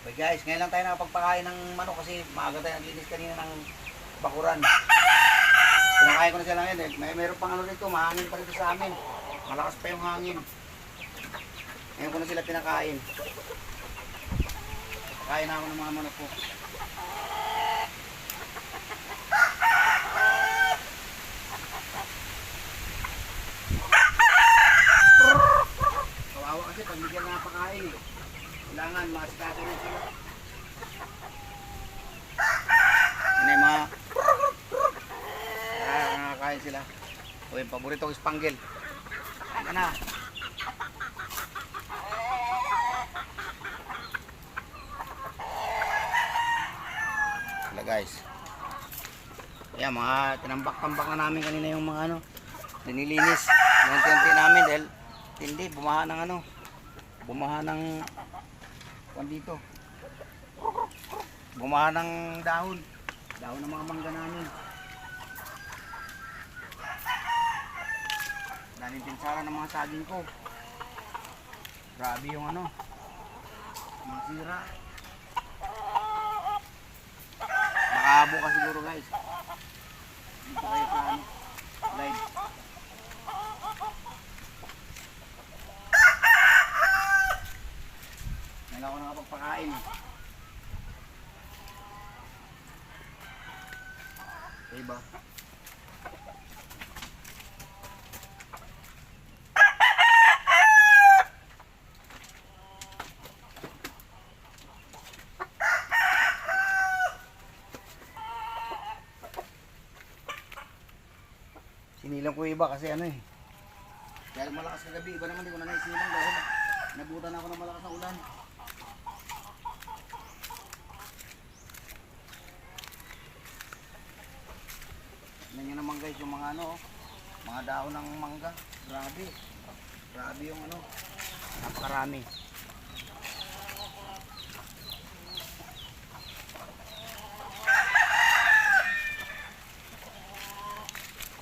Okay guys, ngayon lang tayo nakapagpakain ng manok kasi maaga tayo naglinis kanina ng bakuran. Pinakain ko na sila ngayon meron pang ano dito, mahangin pa dito sa amin. Malakas pa yung hangin. Ngayon ko na sila pinakain. Kain na ako ng mga manok ko. Kawawa kasi pag bigyan na pakain eh. Kailangan maasikaso rin sila. Ano yung mga nakakain sila. O yung paborito ko spangle. Ano na? Sila guys. Ayan, mga tinambak-tambak na namin kanina yung mga ano. Dinilinis. Unti-unti namin dahil hindi, bumaha ng ano. Bumaha ng dito. Bumaha ng dahon. Dahon ng mga mangga namin. Daming pinsala ng mga saging ko. Grabe yung ano. Mga sira. Makahabo ka siguro guys. Dito kayo sa ano. Live. Ngayon ako nakapagpakain. Diba? Sinilang ko iba kasi ano eh. Dahil malakas kagabi, iba naman hindi ko na naisilang dahil nabutan ako ng malakas na ulan. Tignan nyo naman guys yung mga ano, mga daon ng mangga. Grabe. Grabe yung ano, napakarami.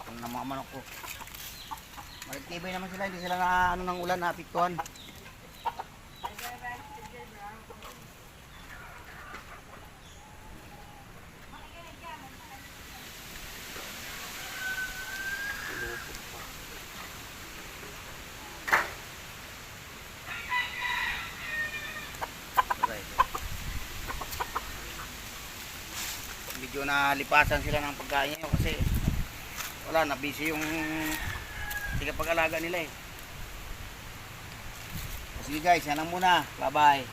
Ano na mga manok ko. Maligtibay naman sila, hindi sila na ano ng ulan naapiktuhan. Medyo nalipasan sila ng pagkain nyo kasi wala na busy yung pag-alaga nila eh. Sige guys, yan lang muna. Bye bye.